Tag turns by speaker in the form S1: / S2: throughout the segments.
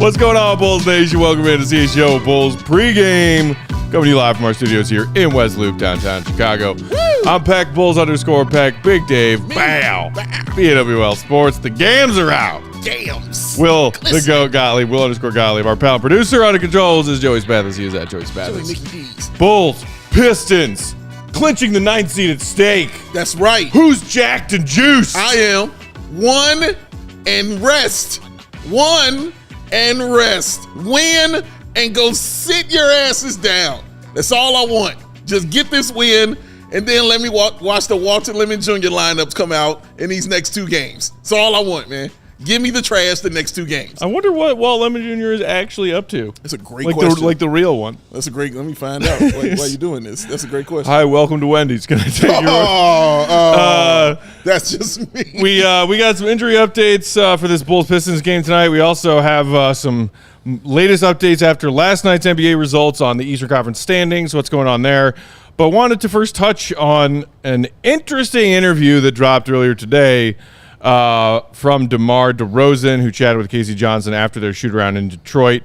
S1: What's going on, Bulls Nation? Welcome into CHGO Bulls Pregame. Coming to you live from our studios here in West Loop, downtown Chicago. Woo! I'm Peck, Bulls_Peck, Big Dave, Bow, BWL Sports. The games are out.
S2: Gams.
S1: Will, the GOAT Gottlieb, Will_Gottlieb. Our pal producer under controls is Joey Spathis. He is at Joey Spathis. Bulls, Pistons, clinching the 9th seed at stake.
S2: That's right.
S1: Who's jacked and juiced?
S2: I am. One and rest. One and rest. Win and go sit your asses down. That's all I want. Just get this win, and then let me watch the Walter Lemon Jr. lineups come out in these next two games. That's all I want, man. Give me the trash the next two games.
S1: I wonder what Walt Lemon Jr. is actually up to.
S2: That's a great question.
S1: Like the real one.
S2: That's a great. Let me find out. Why you doing this? That's a great question.
S1: Hi, welcome to Wendy's. Can I take your?
S2: That's just me.
S1: We got some injury updates for this Bulls Pistons game tonight. We also have some latest updates after last night's NBA results on the Eastern Conference standings. What's going on there? But wanted to first touch on an interesting interview that dropped earlier today. From DeMar DeRozan, who chatted with Casey Johnson after their shoot-around in Detroit.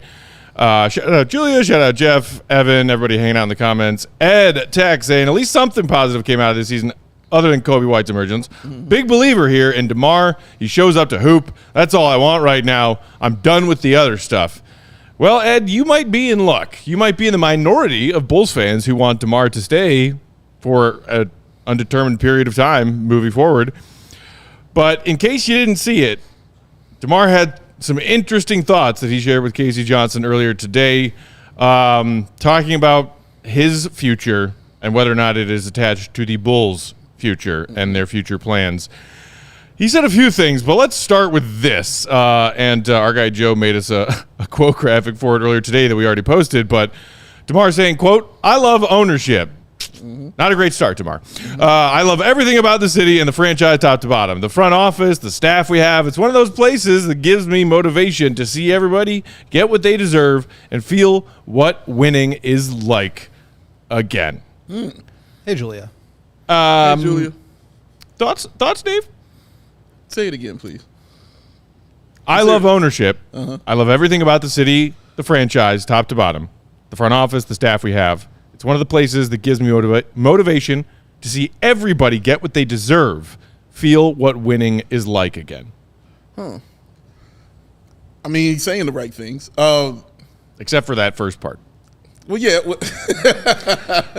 S1: Shout out Julia, shout out Jeff, Evan, everybody hanging out in the comments. Ed Tech saying at least something positive came out of this season other than Kobe White's emergence. Big believer here in DeMar. He shows up to hoop. That's all I want right now. I'm done with the other stuff. Well, Ed, you might be in luck. You might be in the minority of Bulls fans who want DeMar to stay for an undetermined period of time moving forward. But in case you didn't see it, DeMar had some interesting thoughts that he shared with Casey Johnson earlier today, talking about his future and whether or not it is attached to the Bulls' future and their future plans. He said a few things, but let's start with this. And our guy Joe made us a quote graphic for it earlier today that we already posted. But DeMar saying, quote, "I love ownership." Not a great start, DeMar. I love everything about the city and the franchise top to bottom. The front office, the staff we have. It's one of those places that gives me motivation to see everybody get what they deserve and feel what winning is like again.
S3: Hey, Julia.
S2: Hey, Julia.
S1: Thoughts, Dave?
S2: Say it again, please.
S1: I love ownership. I love everything about the city, the franchise, top to bottom. The front office, the staff we have. It's one of the places that gives me motivation to see everybody get what they deserve, feel what winning is like again.
S2: I mean, he's saying the right things.
S1: Except for that first part.
S2: Well, yeah.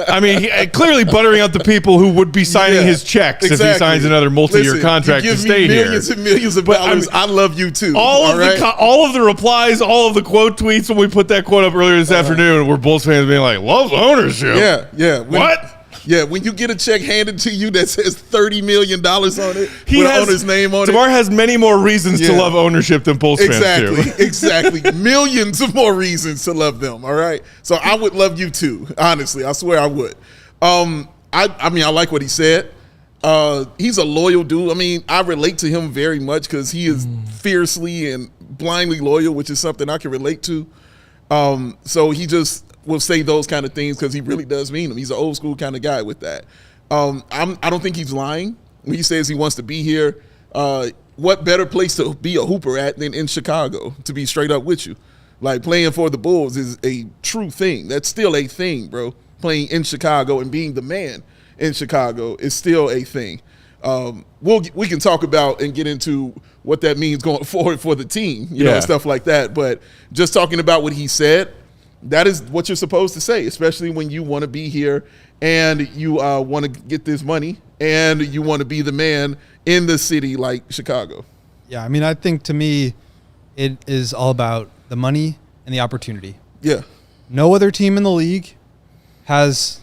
S1: I mean, clearly buttering up the people who would be signing his checks if he signs another multi-year contract to stay here.
S2: Millions and millions of dollars. I love you too.
S1: All of the replies, all of the quote tweets when we put that quote up earlier this afternoon were Bulls fans being like, "Loves ownership."
S2: Yeah.
S1: What?
S2: Yeah, when you get a check handed to you that says $30 million on it, with the owner's name on
S1: DeMar has many more reasons to love ownership than Bulls fans do.
S2: Exactly. Millions of more reasons to love them, all right? So I would love you too, honestly. I swear I would. I mean, I like what he said. He's a loyal dude. I mean, I relate to him very much because he is fiercely and blindly loyal, which is something I can relate to. So he just will say those kind of things because he really does mean them. He's an old school kind of guy with that. I don't think he's lying when he says he wants to be here. What better place to be a hooper at than in Chicago, to be straight up with you? Like, playing for the Bulls is a true thing. That's still a thing, bro. Playing in Chicago and being the man in Chicago is still a thing. We can talk about and get into what that means going forward for the team, you know, stuff like that. But just talking about what he said, that is what you're supposed to say, especially when you want to be here and you want to get this money and you want to be the man in the city like Chicago.
S3: Yeah, I mean, I think to me it is all about the money and the opportunity.
S2: Yeah.
S3: No other team in the league has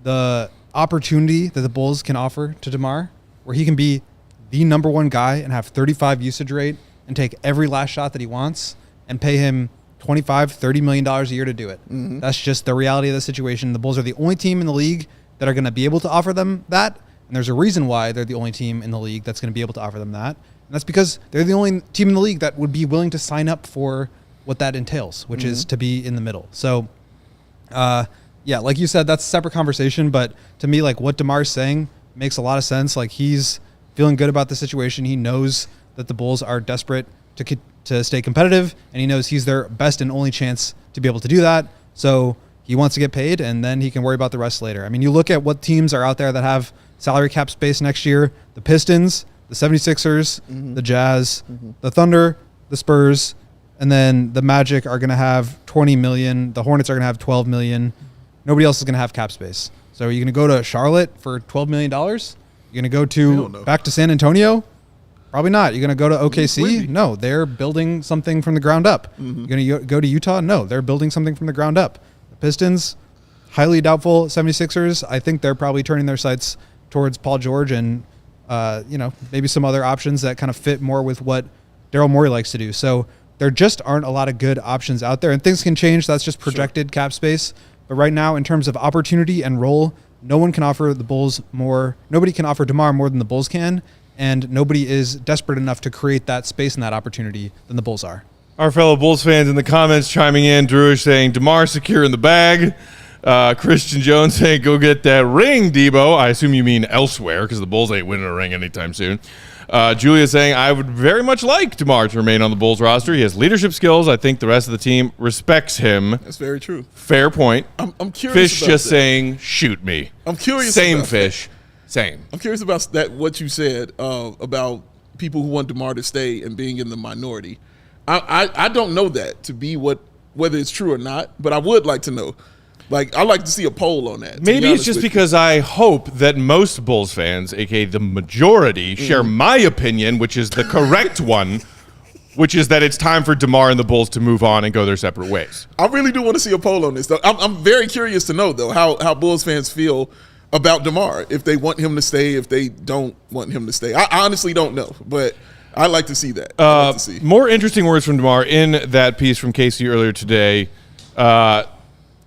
S3: the opportunity that the Bulls can offer to DeMar, where he can be the number one guy and have 35 usage rate and take every last shot that he wants and pay him $25, $30 million a year to do it. That's just the reality of the situation. The Bulls are the only team in the league that are going to be able to offer them that. And there's a reason why they're the only team in the league that's going to be able to offer them that. And that's because they're the only team in the league that would be willing to sign up for what that entails, which is to be in the middle. So, yeah, like you said, that's a separate conversation. But to me, like what DeMar's saying makes a lot of sense. Like, he's feeling good about the situation. He knows that the Bulls are desperate to to stay competitive, and he knows he's their best and only chance to be able to do that. So he wants to get paid, and then he can worry about the rest later. I mean, you look at what teams are out there that have salary cap space next year: the Pistons, the 76ers, the Jazz, the Thunder, the Spurs, and then the Magic are going to have 20 million. The Hornets are going to have 12 million. Nobody else is going to have cap space. So are you going to go to Charlotte for $12 million? You're going to go back to San Antonio? Probably not. You're going to go to OKC? No, they're building something from the ground up. You're going to go to Utah? No, they're building something from the ground up. The Pistons, highly doubtful. 76ers, I think they're probably turning their sights towards Paul George and maybe some other options that kind of fit more with what Daryl Morey likes to do. So there just aren't a lot of good options out there, and things can change. That's just projected cap space. But right now, in terms of opportunity and role, no one can offer the Bulls more. Nobody can offer DeMar more than the Bulls can, and nobody is desperate enough to create that space and that opportunity than the Bulls are.
S1: Our fellow Bulls fans in the comments chiming in. Drewish saying, DeMar secure in the bag. Christian Jones saying, go get that ring, Debo. I assume you mean elsewhere because the Bulls ain't winning a ring anytime soon. Julia saying, I would very much like DeMar to remain on the Bulls roster. He has leadership skills. I think the rest of the team respects him.
S2: That's very true.
S1: Fair point.
S2: I'm curious
S1: Fish
S2: about
S1: just
S2: that.
S1: saying, shoot me.
S2: I'm curious.
S1: Same
S2: about
S1: Fish.
S2: That.
S1: Same.
S2: I'm curious about that. What you said about people who want DeMar to stay and being in the minority. I don't know that to be whether it's true or not, but I would like to know. Like, I'd like to see a poll on that.
S1: Maybe it's just because I hope that most Bulls fans, a.k.a. the majority, share my opinion, which is the correct one, which is that it's time for DeMar and the Bulls to move on and go their separate ways.
S2: I really do want to see a poll on this, though. I'm very curious to know, though, how Bulls fans feel about DeMar, if they want him to stay, if they don't want him to stay. I honestly don't know, but I'd like to see that. I'd like to see.
S1: More interesting words from DeMar in that piece from Casey earlier today.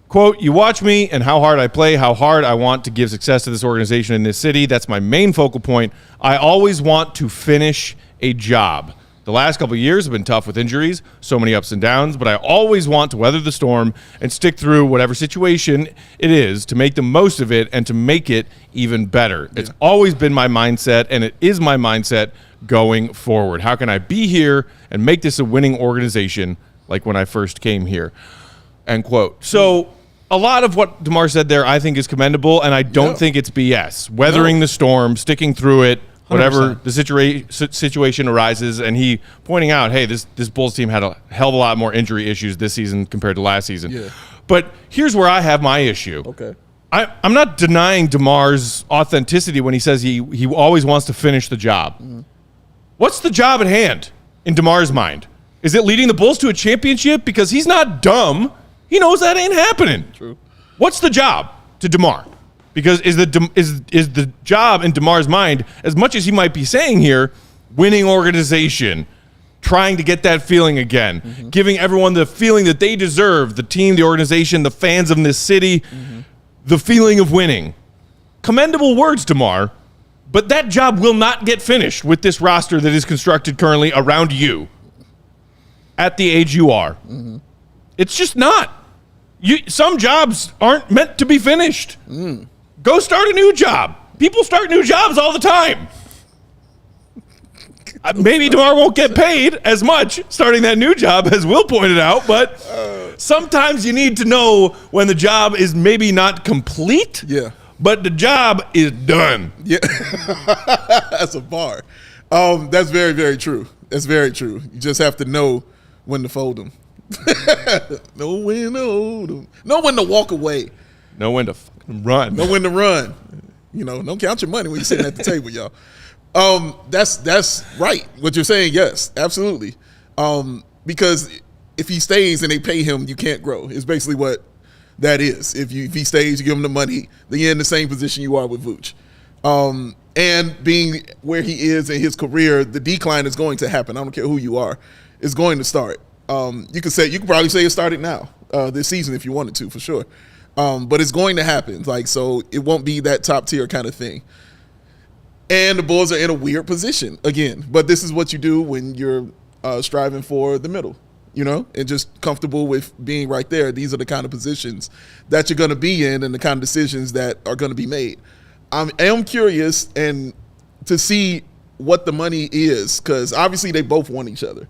S1: Quote, you watch me and how hard I play, how hard I want to give success to this organization in this city. That's my main focal point. I always want to finish a job. The last couple of years have been tough with injuries, so many ups and downs, but I always want to weather the storm and stick through whatever situation it is to make the most of it and to make it even better. Yeah. It's always been my mindset, and it is my mindset going forward. How can I be here and make this a winning organization like when I first came here? End quote. So a lot of what DeMar said there I think is commendable, and I don't think it's BS. Weathering the storm, sticking through it, whatever
S3: 100%.
S1: the situation arises, and he pointing out, hey, this Bulls team had a hell of a lot more injury issues this season compared to last season.
S2: Yeah.
S1: But here's where I have my issue.
S2: Okay.
S1: I'm not denying DeMar's authenticity when he says he always wants to finish the job. What's the job at hand in DeMar's mind? Is it leading the Bulls to a championship? Because he's not dumb. He knows that ain't happening.
S2: True.
S1: What's the job to DeMar? Because is the job in DeMar's mind, as much as he might be saying here, winning organization, trying to get that feeling again, giving everyone the feeling that they deserve, the team, the organization, the fans of this city, the feeling of winning. Commendable words, DeMar, but that job will not get finished with this roster that is constructed currently around you at the age you are. It's just not. Some jobs aren't meant to be finished. Go start a new job. People start new jobs all the time. Maybe DeMar won't get paid as much starting that new job, as Will pointed out, but sometimes you need to know when the job is maybe not complete, but the job is done.
S2: Yeah, that's a bar. That's very, very true. That's very true. You just have to know when to fold them. Know when to hold them. Know when to walk away.
S1: Know when to fucking run.
S2: Know when to run. You know, don't count your money when you're sitting at the table, y'all. That's right. What you're saying, yes, absolutely. Because if he stays and they pay him, you can't grow. It's basically what that is. If he stays, you give him the money, then you're in the same position you are with Vooch. And being where he is in his career, the decline is going to happen. I don't care who you are. It's going to start. You could probably say it started now, this season if you wanted to, for sure. But it's going to happen. So it won't be that top tier kind of thing. And the Bulls are in a weird position again. But this is what you do when you're striving for the middle, and just comfortable with being right there. These are the kind of positions that you're going to be in and the kind of decisions that are going to be made. I am curious and to see what the money is, because obviously they both want each other.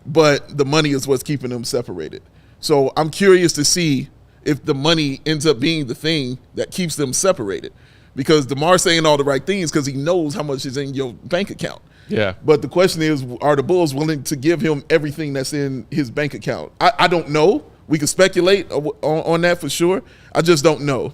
S2: but the money is what's keeping them separated. So I'm curious to see if the money ends up being the thing that keeps them separated, because DeMar's saying all the right things because he knows how much is in your bank account.
S1: Yeah.
S2: But the question is, are the Bulls willing to give him everything that's in his bank account? I don't know. We can speculate on that for sure. I just don't know,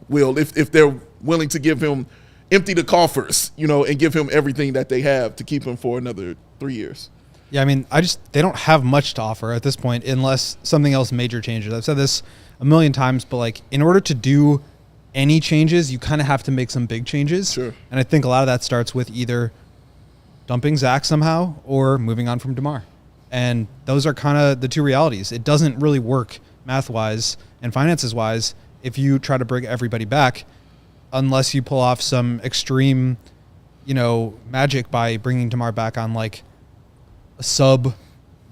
S2: Will, if they're willing to give him, empty the coffers, and give him everything that they have to keep him for another 3 years.
S3: Yeah, I mean, they don't have much to offer at this point unless something else major changes. I've said this a million times, but like in order to do any changes, you kind of have to make some big changes.
S2: Sure.
S3: And I think a lot of that starts with either dumping Zach somehow or moving on from DeMar. And those are kind of the two realities. It doesn't really work math-wise and finances-wise if you try to bring everybody back unless you pull off some extreme, magic by bringing DeMar back on like a sub,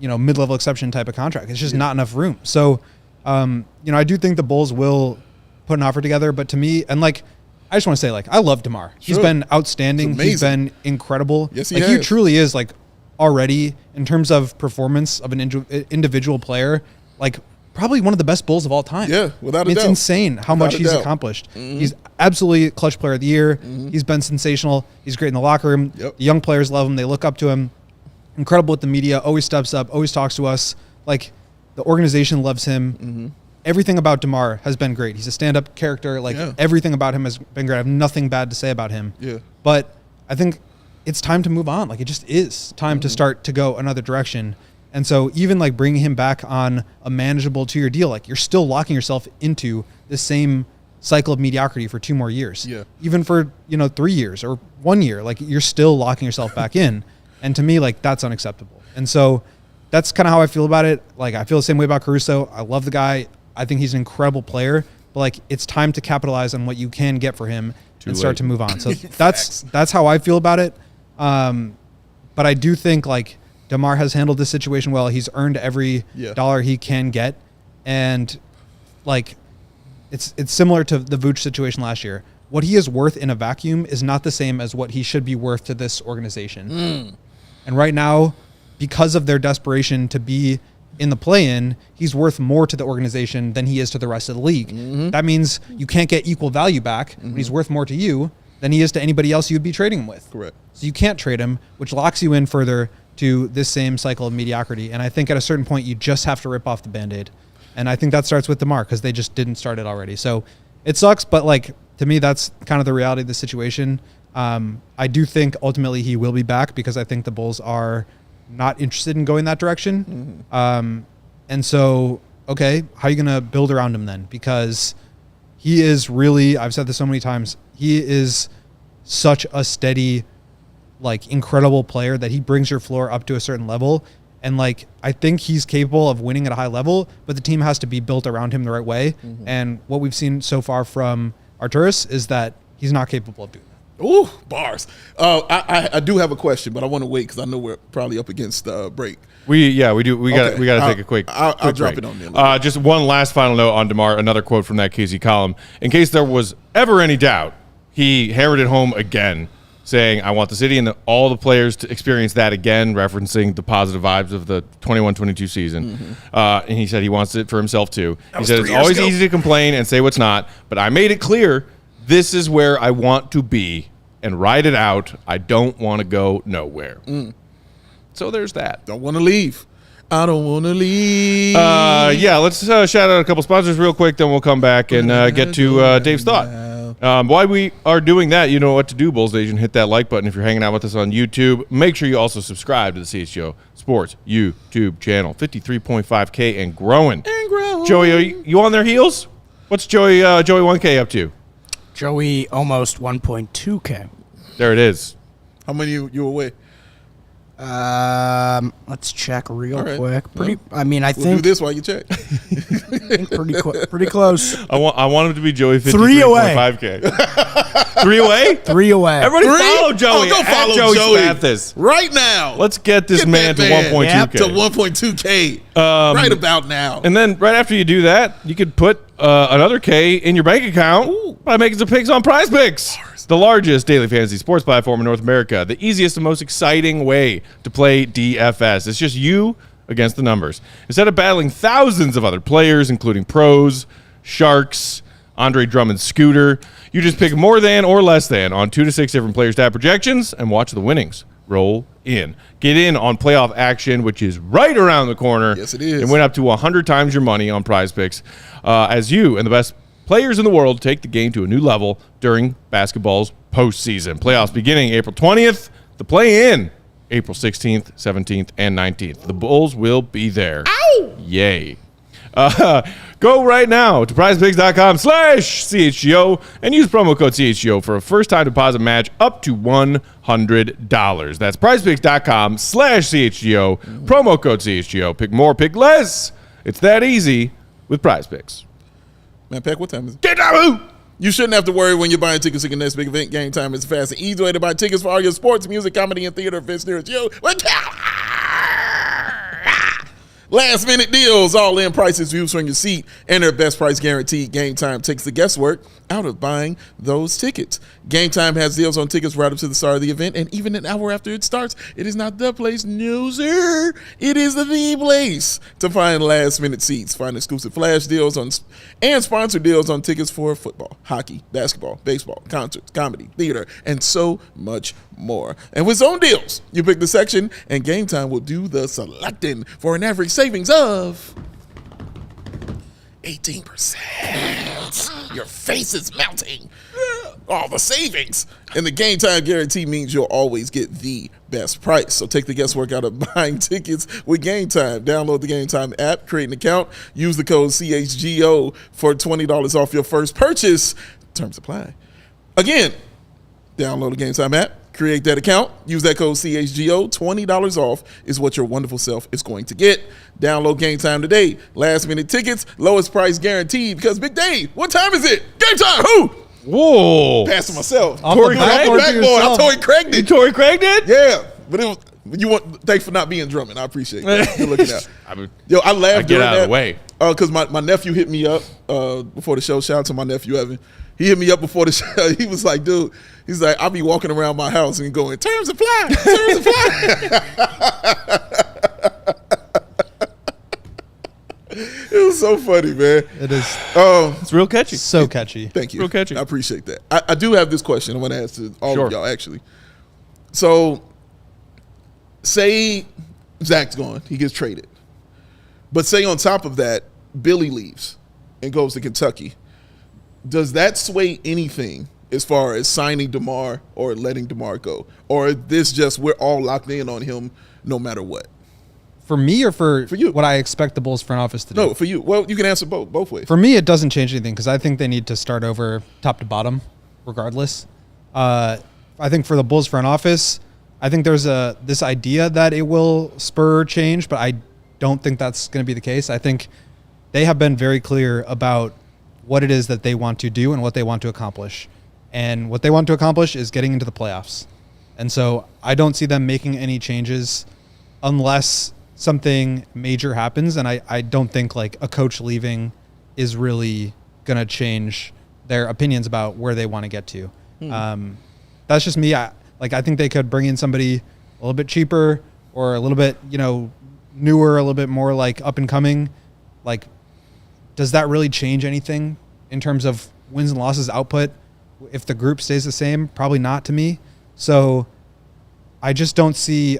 S3: mid-level exception type of contract. It's just not enough room. So, I do think the Bulls will put an offer together, but to me, and like, I just want to say, like, I love DeMar. He's been outstanding. He's been incredible.
S2: Yes, he
S3: has. He truly is, like, already, in terms of performance of an individual player, like, probably one of the best Bulls of all time.
S2: Yeah, without a doubt.
S3: It's insane how much he's accomplished. Mm-hmm. He's absolutely clutch player of the year. Mm-hmm. He's been sensational. He's great in the locker room.
S2: Yep.
S3: The young players love him. They look up to him. Incredible with the media. Always steps up. Always talks to us. Like, the organization loves him. Mm-hmm. Everything about DeMar has been great. He's a stand-up character. Like, everything about him has been great. I have nothing bad to say about him.
S2: Yeah.
S3: But I think it's time to move on. Like, it just is time to start to go another direction. And so even, like, bringing him back on a manageable 2-year deal, like, you're still locking yourself into the same cycle of mediocrity for 2 more years.
S2: Yeah.
S3: Even for, 3 years or 1 year, like, you're still locking yourself back in. And to me, like, that's unacceptable. And so that's kind of how I feel about it. Like, I feel the same way about Caruso. I love the guy. I think he's an incredible player, but like, it's time to capitalize on what you can get for him and start to move on. So that's how I feel about it. But I do think like DeMar has handled this situation well. He's earned every dollar he can get. And like, it's similar to the Vooch situation last year. What he is worth in a vacuum is not the same as what he should be worth to this organization. And right now, because of their desperation to be in the play-in, he's worth more to the organization than he is to the rest of the league. Mm-hmm. That means you can't get equal value back when he's worth more to you than he is to anybody else you'd be trading him with.
S2: Correct.
S3: So you can't trade him, which locks you in further to this same cycle of mediocrity. And I think at a certain point, you just have to rip off the Band-Aid. And I think that starts with DeMar because they just didn't start it already. So it sucks, but like, to me, that's kind of the reality of the situation. I do think ultimately he will be back because I think the Bulls are not interested in going that direction. And so, okay, how are you going to build around him then? Because he is really, I've said this so many times, he is such a steady, like, incredible player that he brings your floor up to a certain level. And like, I think he's capable of winning at a high level, but the team has to be built around him the right way. And what we've seen so far from Arturas is that he's not capable of doing that.
S2: Ooh, bars. I do have a question, but I want to wait because I know we're probably up against break.
S1: We do. We got to take a quick.
S2: I'll drop
S1: break.
S2: it on there.
S1: Just one last final note on DeMar. Another quote from that KZ column. In case there was ever any doubt, he hammered it home again, saying, "I want the city and all the players to experience that again," referencing the positive vibes of the 21-22 season. And he said he wants it for himself too. He said it's always easy to complain and say what's not, but I made it clear. This is where I want to be and ride it out. I don't want to go nowhere. So there's that.
S2: Don't want to leave. I don't want to leave.
S1: Let's shout out a couple sponsors real quick, then we'll come back and get to Dave's thought. While we are doing that, you know what to do, Bulls Nation. Hit that like button if you're hanging out with us on YouTube. Make sure you also subscribe to the CHGO Sports YouTube channel. 53.5K and growing. Joey, are you on their heels? What's Joey 1K up to?
S4: Joey almost 1.2K.
S1: There it is.
S2: How many you away?
S4: Let's check real quick. I
S2: We'll
S4: think
S2: do this while you check.
S4: pretty close.
S1: I want him to be Joey
S4: 3 away.
S1: 53.5K. 3 away?
S4: 3 away.
S1: Everybody follow Joey.
S2: Go follow
S1: Joey
S2: Joey
S1: Mathis.
S2: right now.
S1: Let's get this
S2: Get
S1: man to
S2: that man
S1: 1.2K.
S2: to 1.2K right about now.
S1: And then right after you do that, you could put another K in your bank account by making some picks on Prize Picks. DraftKings, the largest daily fantasy sports platform in North America, the easiest and most exciting way to play DFS. It's just you against the numbers. Instead of battling thousands of other players, including pros, sharks, Andre Drummond Scooter, you just pick more than or less than on 2 to 6 different player stat projections and watch the winnings roll in. Get in on playoff action, which is right around the corner.
S2: Yes, it is.
S1: And win up to 100 times your money on Prize Picks as you and the best players in the world take the game to a new level during basketball's postseason. Playoffs beginning April 20th. The play-in April 16th, 17th, and 19th. The Bulls will be there.
S2: Ow!
S1: Yay. Go right now to prizepicks.com/CHGO and use promo code CHGO for a first-time deposit match up to $100. That's prizepicks.com/CHGO, promo code CHGO. Pick more, pick less. It's that easy with Prize Picks.
S2: Man, Peck, what time is it?
S1: Get down!
S2: You shouldn't have to worry when you're buying tickets to your next big event. Game Time is fast and easy way to buy tickets for all your sports, music, comedy, and theater events near you. Last minute deals, all in prices, views from your seat, and their best price guaranteed. Game Time takes the guesswork out of buying those tickets. Game Time has deals on tickets right up to the start of the event, and even an hour after it starts. It is not the place, no sir. It is the place to find last minute seats. Find exclusive flash deals on and sponsor deals on tickets for football, hockey, basketball, baseball, concerts, comedy, theater, and so much more. And with zone deals, you pick the section, and Game Time will do the selecting for an average savings of 18%. Your face is melting. All the savings. And the Game Time guarantee means you'll always get the best price. So take the guesswork out of buying tickets with Game Time. Download the Game Time app, create an account, use the code CHGO for $20 off your first purchase. Terms apply. Again, download the Game Time app, create that account, use that code CHGO. $20 off is what your wonderful self is going to get. Download Game Time today. Last minute tickets, lowest price guaranteed. Because Big Dave, what time is it? Game Time. Who?
S1: Whoa.
S2: Passing myself.
S1: Torrey Craig?
S2: I'm the backboard. I Torrey Craig
S1: You
S2: did.
S1: Torrey Craig did?
S2: Yeah, but it was. Thanks for not being Drummond. I appreciate that. Good looking out. Yo, I laughed.
S1: I get
S2: during
S1: out of
S2: that,
S1: the way.
S2: Because my nephew hit me up before the show. Shout out to my nephew Evan. He hit me up before the show. He was like, dude, he's like, I'll be walking around my house and going, terms apply, terms apply. It was so funny, man.
S3: It is
S1: It's real catchy.
S3: so catchy.
S2: Thank you.
S1: Real catchy.
S2: I appreciate that. I do have this question I want to ask to all
S1: Sure.
S2: of y'all, actually. So, say Zach's gone. He gets traded. But say on top of that, Billy leaves and goes to Kentucky. Does that sway anything as far as signing DeMar or letting DeMar go? Or is this just we're all locked in on him no matter what?
S3: For me or for
S2: you.
S3: what I expect the Bulls front office to do?
S2: No, for you. Well, you can answer both ways.
S3: For me, it doesn't change anything because I think they need to start over top to bottom regardless. I think for the Bulls front office, I think there's this idea that it will spur change, but I don't think that's going to be the case. I think they have been very clear about what it is that they want to do and what they want to accomplish. And what they want to accomplish is getting into the playoffs. And so I don't see them making any changes unless something major happens. And I don't think like a coach leaving is really going to change their opinions about where they want to get to. That's just me. I think they could bring in somebody a little bit cheaper or a little bit, newer, a little bit more like up and coming. Like, does that really change anything in terms of wins and losses output? If the group stays the same, probably not to me. So I just don't see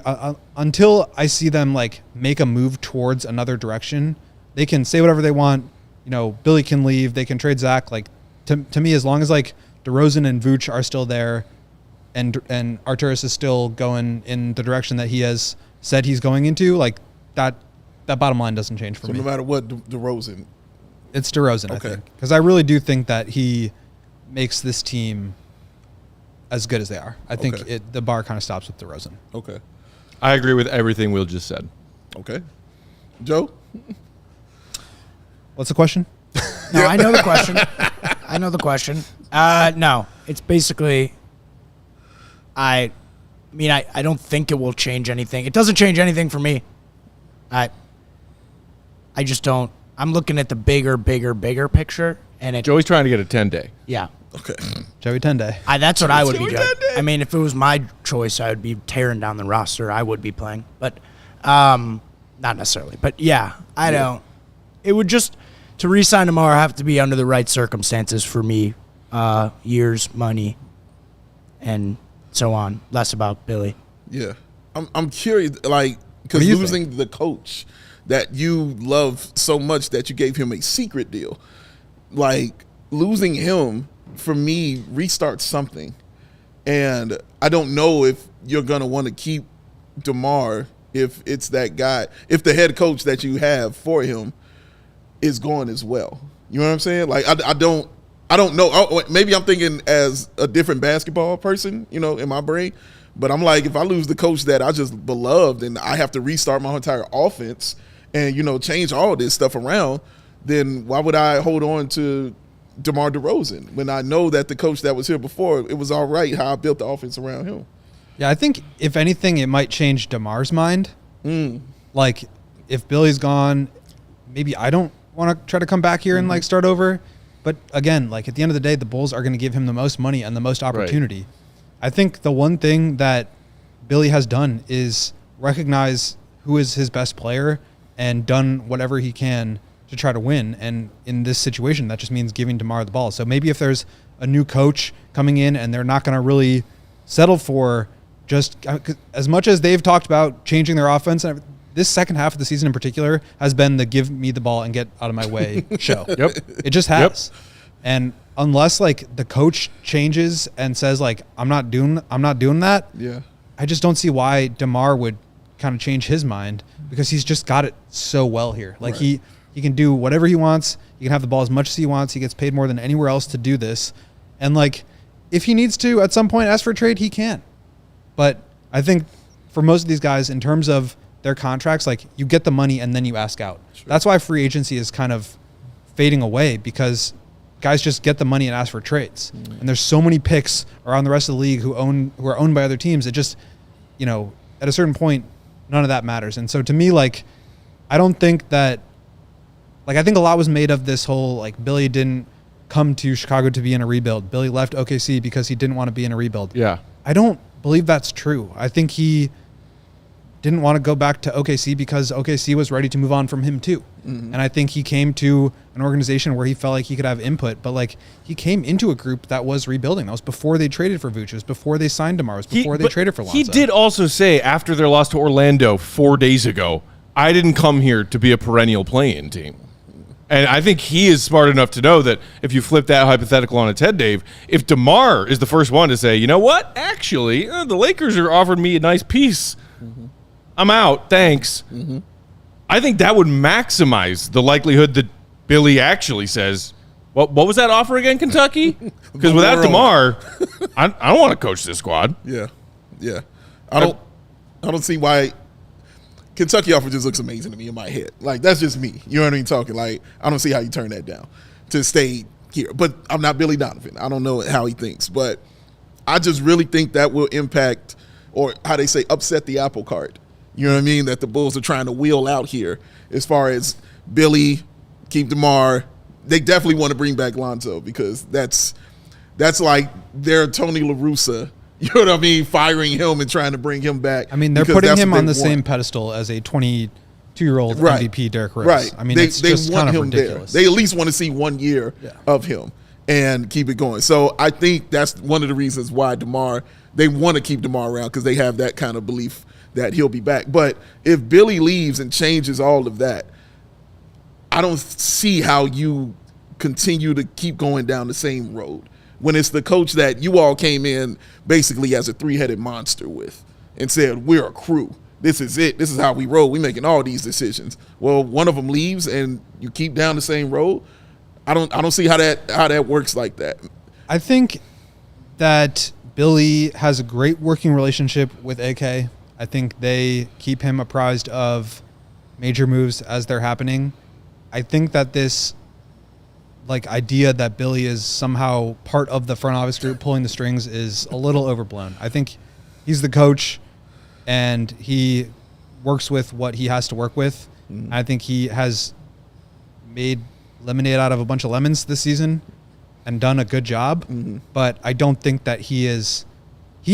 S3: until I see them like make a move towards another direction. They can say whatever they want. Billy can leave. They can trade Zach. Like to me, as long as like DeRozan and Vooch are still there, and Arturas is still going in the direction that he has said he's going into, like that bottom line doesn't change for me.
S2: So no matter what, DeRozan.
S3: It's DeRozan,
S2: Okay.
S3: I think. Because I really do think that he makes this team as good as they are. I think
S2: Okay.
S3: the bar kind of stops with DeRozan.
S2: Okay.
S1: I agree with everything Will just said.
S2: Okay. Joe?
S3: What's the question?
S4: No, I know the question. I know the question. No, it's basically, I don't think it will change anything. It doesn't change anything for me. I just don't. I'm looking at the bigger picture, and it.
S1: Joey's trying to get a 10-day.
S4: Yeah.
S2: Okay.
S3: Joey Tende.
S4: That's what I would be
S2: Joey
S4: doing.
S2: Tende.
S4: I mean, if it was my choice, I would be tearing down the roster. I would be playing, but not necessarily. But yeah, I don't. It would just to re-sign DeMar have to be under the right circumstances for me, years, money, and so on. Less about Billy.
S2: Yeah. I'm curious, like, because
S3: do you
S2: losing the coach that you love so much that you gave him a secret deal, like, losing him, for me, restarts something. And I don't know if you're going to want to keep DeMar if it's that guy, if the head coach that you have for him is gone as well. You know what I'm saying? Like, I don't know. Oh, maybe I'm thinking as a different basketball person, you know, in my brain. But I'm like, if I lose the coach that I just beloved and I have to restart my entire offense and, you know, change all this stuff around, then why would I hold on to DeMar DeRozan when I know that the coach that was here before, it was all right how I built the offense around him?
S3: Yeah, I think if anything, it might change DeMar's mind. Like, if Billy's gone, maybe I don't want to try to come back here and, like, start over. But, again, like, at the end of the day, the Bulls are going to give him the most money and the most opportunity. Right. I think the one thing that Billy has done is recognize who is his best player and done whatever he can to try to win. And in this situation, that just means giving DeMar the ball. So maybe if there's a new coach coming in and they're not going to really settle for just as much as they've talked about changing their offense, and this second half of the season in particular has been the give me the ball and get out of my way show. It just has. And unless like the coach changes and says like I'm not doing that. Yeah. I just don't see why DeMar would kind of change his mind because he's just got it so well here. Like he can do whatever he wants. He can have the ball as much as he wants. He gets paid more than anywhere else to do this. And like if he needs to at some point ask for a trade, he can. But I think for most of these guys in terms of their contracts, like you get the money and then you ask out. Sure. That's why free agency is kind of fading away because guys just get the money and ask for trades. And there's so many picks around the rest of the league who are owned by other teams. It just, you know, at a certain point, none of that matters. And so to me, like, I don't think that, like, I think a lot was made of this whole, like, Billy didn't come to Chicago to be in a rebuild. Billy left OKC because he didn't want to be in a rebuild. Yeah. I don't believe that's true. I think he didn't want to go back to OKC because OKC was ready to move on from him too. And I think he came to an organization where he felt like he could have input, but like he came into a group that was rebuilding. That was before they traded for Vooch. It was before they signed DeMar. It was before they traded for Lonzo.
S1: He did also say after their loss to Orlando 4 days ago, I didn't come here to be a perennial play-in team. And I think he is smart enough to know that if you flip that hypothetical on its head, Dave, if DeMar is the first one to say, you know what, actually, the Lakers are offering me a nice piece. I'm out, thanks. I think that would maximize the likelihood that Billy actually says, what was that offer again, Kentucky? Because without DeMar, I don't want to coach this squad.
S2: Yeah. I don't see why Kentucky offer just looks amazing to me in my head. Like, that's just me. You know what I mean? Talking like, I don't see how you turn that down to stay here. But I'm not Billy Donovan. I don't know how he thinks. But I just really think that will impact, or how they say, upset the apple cart. You know what I mean? That the Bulls are trying to wheel out here as far as Billy, keep DeMar. They definitely want to bring back Lonzo because that's like their Tony La Russa. You know what I mean? Firing him and trying to bring him back.
S3: I mean, they're putting him on the same pedestal as a 22-year-old MVP Derrick Rose.
S2: Right.
S3: I mean, it's just kind of ridiculous.
S2: There. They at least want to see 1 year of him and keep it going. So I think that's one of the reasons why DeMar, they want to keep DeMar around because they have that kind of belief that he'll be back. But if Billy leaves and changes all of that, I don't see how you continue to keep going down the same road when it's the coach that you all came in basically as a three-headed monster with and said, we're a crew. This is it. This is how we roll. We're making all these decisions. Well, one of them leaves and you keep down the same road. I don't see how that works like that.
S3: I think that Billy has a great working relationship with AK. I think they keep him apprised of major moves as they're happening. I think that this like idea that Billy is somehow part of the front office group pulling the strings is a little overblown. I think he's the coach and he works with what he has to work with. I think he has made lemonade out of a bunch of lemons this season. and done a good job, but I don't think that he's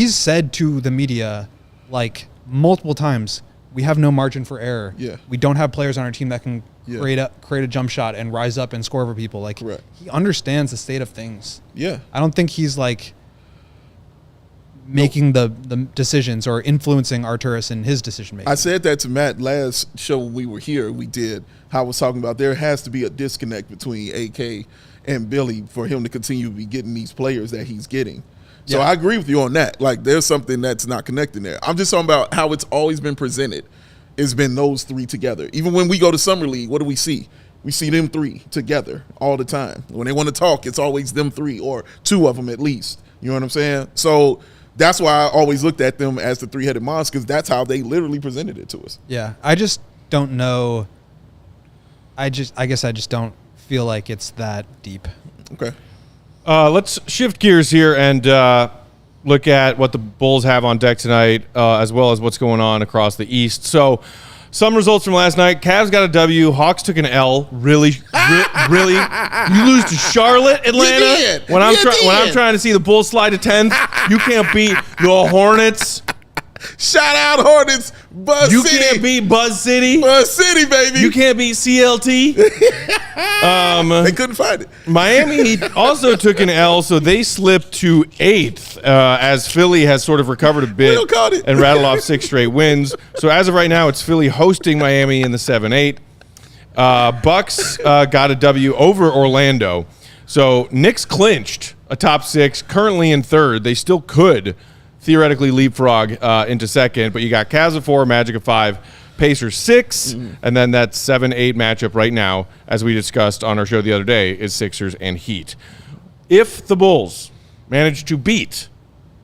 S3: said to the media like multiple times, we have no margin for error.
S2: Yeah.
S3: We don't have players on our team that can
S2: Yeah.
S3: create a jump shot and rise up and score over people. Like
S2: Correct.
S3: he understands the state of things.
S2: Yeah.
S3: I don't think he's like making the decisions or influencing Arturas in his decision making.
S2: I said that to Matt last show when we were here. We did. How I was talking about there has to be a disconnect between AK and Billy for him to continue to be getting these players that he's getting. So
S3: Yeah.
S2: I agree with you on that. Like, there's something that's not connecting there. I'm just talking about how it's always been presented. It's been those three together. Even when we go to Summer League, what do we see? We see them three together all the time. When they want to talk, it's always them three or two of them at least. You know what I'm saying? So that's why I always looked at them as the three-headed monster, because that's how they literally presented it to us.
S3: Yeah, I just don't know. I guess I just don't feel like it's that deep.
S2: Okay.
S1: Let's shift gears here and look at what the Bulls have on deck tonight, as well as what's going on across the East. So, some results from last night. Cavs got a W. Hawks took an L. Really? You lose to Charlotte, Atlanta?
S2: did.
S1: When I'm
S2: You
S1: when I'm
S2: did.
S1: trying to see the Bulls slide to 10th, you can't beat the Hornets.
S2: Shout out Hornets, Buzz
S1: You
S2: City.
S1: can't beat Buzz City.
S2: Buzz City, baby.
S1: You can't beat CLT.
S2: They couldn't find it.
S1: Miami also took an L, so they slipped to 8th as Philly has sort of recovered a bit
S2: Real caught it.
S1: and rattled off 6 straight wins. So as of right now, it's Philly hosting Miami in the 7-8. Bucks got a W over Orlando. So Knicks clinched a top 6, currently in 3rd. They still could theoretically leapfrog into 2nd, but you got Cavs at 4, Magic at 5, Pacers 6, and then that 7-8 matchup right now, as we discussed on our show the other day, is Sixers and Heat. If the Bulls manage to beat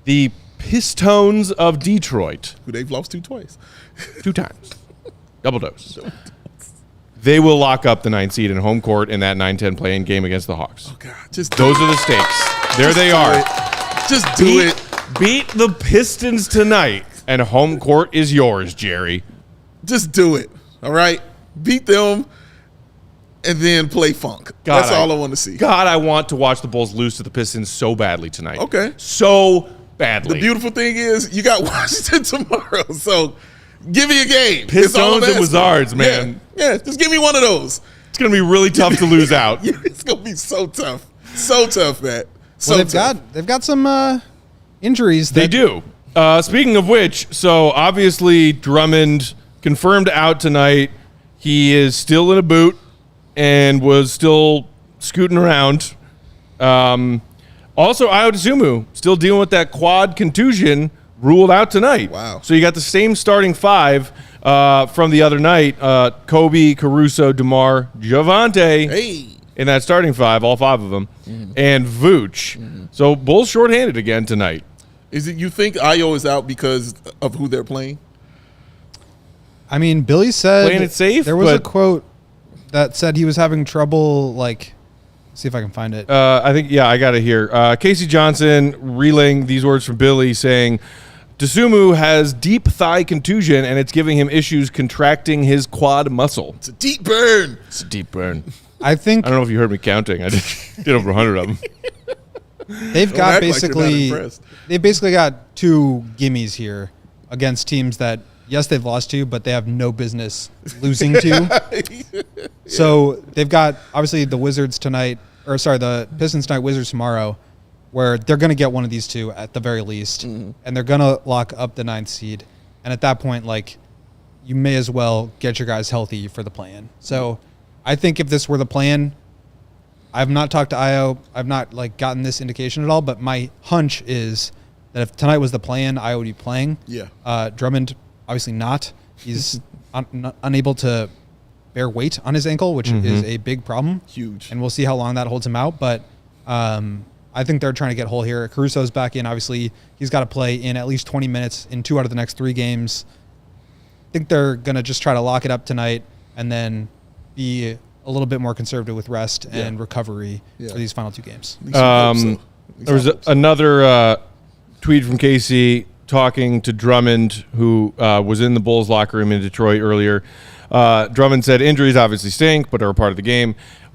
S1: the Pistons of Detroit
S2: Who they've lost to twice.
S1: 2 times, double dose, they will lock up the 9th seed in home court in that 9-10 play-in game against the Hawks.
S2: Oh, God. Just
S1: Those are the stakes. There they are.
S2: Just do it.
S1: Beat the Pistons tonight, and home court is yours, Jerry.
S2: Just do it. All right? Beat them and then play funk.
S1: God,
S2: That's all I want to see.
S1: God, I want to watch the Bulls lose to the Pistons so badly tonight.
S2: Okay.
S1: So badly.
S2: The beautiful thing is you got Washington tomorrow, so give me a game. It's all I'm
S1: Pistons and
S2: asking.
S1: Wizards, man.
S2: Yeah, just give me one of those.
S1: It's going to be really tough to lose out.
S2: It's going to be so tough. So tough, Matt. So
S3: Well,
S2: tough.
S3: they've got some injuries.
S1: They do. Speaking of which, so obviously Drummond confirmed out tonight. He is still in a boot and was still scooting around. Also, Ayo Dosunmu still dealing with that quad contusion, ruled out tonight.
S2: Wow.
S1: So you got the same starting 5 from the other night. Kobe, Caruso, DeMar, Javante.
S2: Hey.
S1: In that starting 5, all 5 of them, and Vooch. So Bulls shorthanded again tonight.
S2: Is it you think Ayo is out because of who they're playing?
S3: I mean, Billy said
S1: Playing it safe,
S3: there was a
S1: but-
S3: quote that said he was having trouble. Like, see if I can find it.
S1: I think, yeah, I got it here. Casey Johnson relaying these words from Billy saying, Dosunmu has deep thigh contusion and it's giving him issues contracting his quad muscle.
S2: It's a deep burn.
S1: It's a deep burn.
S3: I think
S1: I don't know if you heard me counting. I did over 100 of them.
S3: they've got
S2: act like you're not
S3: basically
S2: impressed.
S3: they basically got 2 gimmies here against teams that yes they've lost to, but they have no business losing to. So they've got obviously the Wizards tonight, or sorry, the Pistons tonight, Wizards tomorrow, where they're going to get one of these 2 at the very least, and they're going to lock up the 9th seed. And at that point, like, you may as well get your guys healthy for the play-in. So I think if this were the plan, I've not talked to Ayo. I've not like gotten this indication at all, but my hunch is that if tonight was the plan, Ayo would be playing.
S2: Yeah.
S3: Drummond, obviously not. He's unable to bear weight on his ankle, which is a big problem.
S2: Huge.
S3: And we'll see how long that holds him out. But I think they're trying to get whole here. Caruso's back in. Obviously, he's got to play in at least 20 minutes in 2 out of the next 3 games. I think they're going to just try to lock it up tonight and then be a little bit more conservative with rest and recovery for these final 2 games.
S2: At least you hope so. At least
S1: There was
S2: I hope so.
S1: another tweet from Casey talking to Drummond, who was in the Bulls locker room in Detroit earlier. Drummond said injuries obviously stink, but are a part of the game.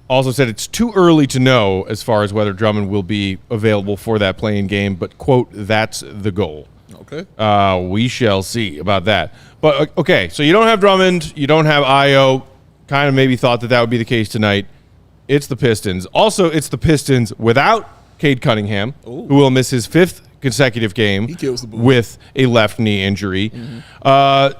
S1: also said it's too early to know as far as whether Drummond will be available for that playing game, but, quote, that's the goal.
S2: Okay.
S1: We shall see about that. But, okay, so you don't have Drummond, you don't have Io. Kind of maybe thought that would be the case tonight. It's the Pistons. Also, it's the Pistons without Cade Cunningham, who will miss his 5th consecutive game
S2: He kills the ball.
S1: with a left knee injury.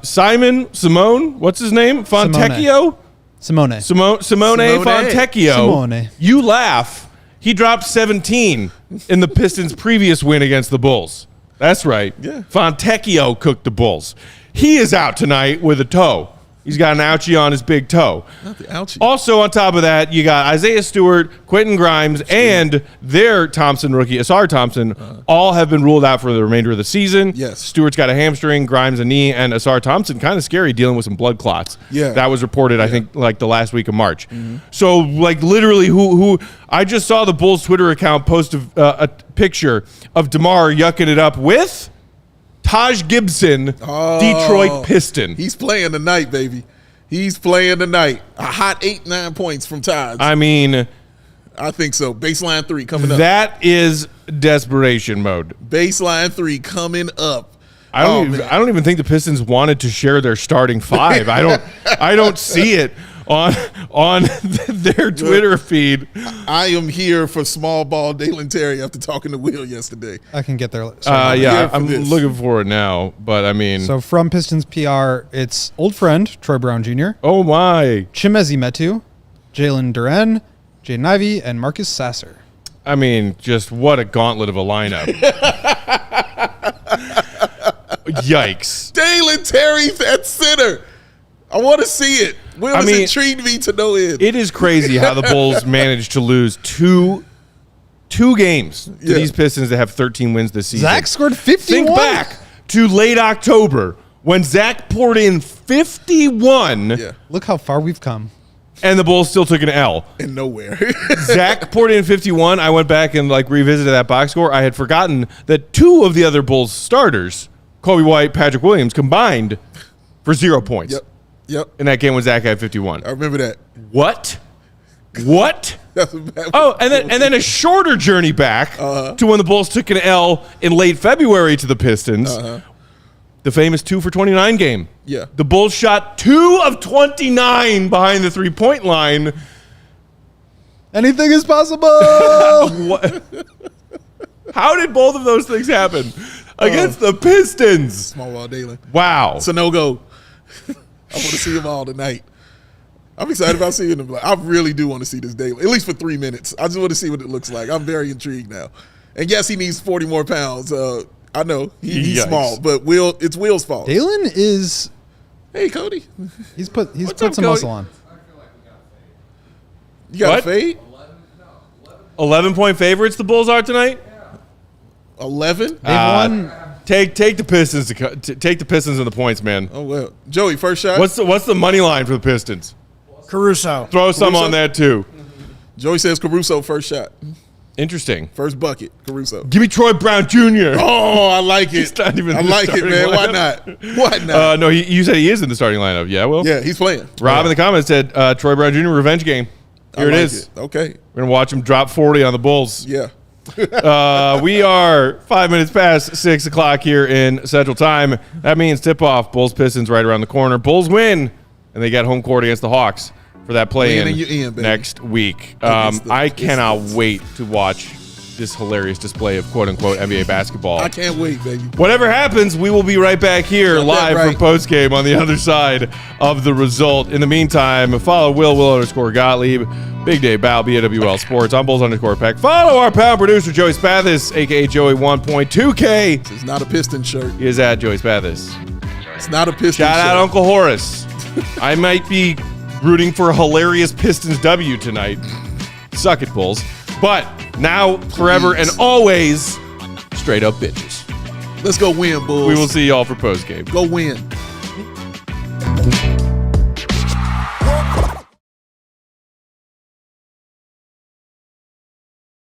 S1: Simone, what's his name? Fontecchio?
S3: Simone.
S1: Simone Fontecchio.
S3: Simone.
S1: You laugh. He dropped 17 in the Pistons' previous win against the Bulls. That's right.
S2: Yeah.
S1: Fontecchio cooked the Bulls. He is out tonight with a toe. He's got an ouchie on his big toe.
S2: Not the ouchie.
S1: Also, on top of that, you got Isaiah Stewart, Quentin Grimes, and their Thompson rookie, Asar Thompson, all have been ruled out for the remainder of the season.
S2: Yes.
S1: Stewart's got a hamstring, Grimes a knee, and Asar Thompson, kind of scary, dealing with some blood clots.
S2: Yeah.
S1: That was reported, I think, like the last week of March. So, like, literally, who I just saw the Bulls Twitter account post a picture of DeMar yucking it up with Taj Gibson, Detroit Piston.
S2: He's playing tonight, baby. He's playing tonight. A hot 8-9 points from Taj.
S1: I mean,
S2: I think so. Baseline 3 coming up.
S1: that is desperation mode.
S2: Baseline 3 coming up.
S1: I don't even think the Pistons wanted to share their starting 5. I don't see it on their Twitter feed.
S2: I am here for small ball Dalen Terry after talking to Will yesterday.
S3: I can get there.
S1: Yeah,
S2: here for
S1: I'm
S2: this.
S1: looking for it now. But I mean,
S3: So from Pistons PR, it's old friend Troy Brown Jr.,
S1: oh my!
S3: Chimezi Metu, Jalen Duren, Jaden Ivey, and Marcus Sasser.
S1: I mean, just what a gauntlet of a lineup! Yikes!
S2: Dalen Terry at center. I want to see it. Will has intrigued me to no end.
S1: It is crazy how the Bulls managed to lose two games to these Pistons that have 13 wins this season.
S3: Zach scored 51.
S1: Think back to late October when Zach poured in 51
S2: Yeah.
S3: Look how far we've come.
S1: and the Bulls still took an L.
S2: And nowhere.
S1: Zach poured in 51. I went back and revisited that box score. I had forgotten that 2 of the other Bulls starters, Kobe White, Patrick Williams, combined for 0 points.
S2: Yep.
S1: In that game when Zach had 51.
S2: I remember that.
S1: What?
S2: That's a bad
S1: Oh, and then a shorter journey back to when the Bulls took an L in late February to the Pistons. The famous 2 for 29 game.
S2: Yeah.
S1: The Bulls shot 2 of 29 behind the 3-point line.
S3: Anything is possible.
S1: What? How did both of those things happen against the Pistons?
S2: Small ball Dalen.
S1: Wow.
S2: It's a no-go. I want to see them all tonight. I'm excited about seeing them. I really do want to see this Dalen, at least for 3 minutes. I just want to see what it looks like. I'm very intrigued now. And yes, he needs 40 more pounds. I know he's
S1: Yikes.
S2: small, but it's Will's fault.
S3: Dalen is.
S2: Hey, Cody,
S3: He's put
S1: up,
S3: some
S1: Cody?
S3: muscle on.
S2: you got
S1: What?
S2: a fade?
S1: 11-point favorites the Bulls are tonight?
S2: 11?
S3: They've won.
S1: Take the Pistons take the Pistons and the points, man.
S2: Oh well, Joey, first shot.
S1: What's the money line for the Pistons?
S4: Caruso.
S1: Throw some
S2: Caruso?
S1: on that too.
S2: Joey says Caruso first shot,
S1: Interesting.
S2: first bucket. Caruso.
S1: Give me Troy Brown Jr.
S2: Oh, I like it.
S1: not even
S2: I
S1: in the
S2: like it,
S1: starting
S2: man. Why
S1: lineup.
S2: not? Why not?
S1: No, you said he is in the starting lineup. Yeah, well.
S2: Yeah, he's playing.
S1: Rob in the comments said Troy Brown Jr. revenge game. Here it
S2: I like
S1: is.
S2: Okay.
S1: We're gonna watch him drop 40 on the Bulls.
S2: Yeah.
S1: We are 5 minutes past 6 o'clock here in Central Time. That means tip-off. Bulls Pistons right around the corner. Bulls win, and they get home court against the Hawks for that play
S2: Win and you in, baby.
S1: next week.
S2: Against the
S1: I cannot
S2: Pistons.
S1: wait to watch this hilarious display of quote-unquote NBA basketball.
S2: I can't wait, baby.
S1: Whatever happens, we will be right back here
S2: Got
S1: live
S2: that
S1: from
S2: right.
S1: postgame on the other side of the result. In the meantime, follow Will_Gottlieb, Big Day Bow, BAWL Sports. I'm Bulls_Peck. Follow our pal producer, Joey Spathis, a.k.a. Joey 1.2K.
S2: It's not a Piston shirt.
S1: He is at Joey Spathis.
S2: It's not a Piston
S1: Shout
S2: shirt.
S1: out Uncle Horace. I might be rooting for a hilarious Pistons W tonight. Suck it, Bulls. But now, forever, and always, straight up bitches.
S2: Let's go win, Bulls.
S1: We will see y'all for postgame.
S2: Go win.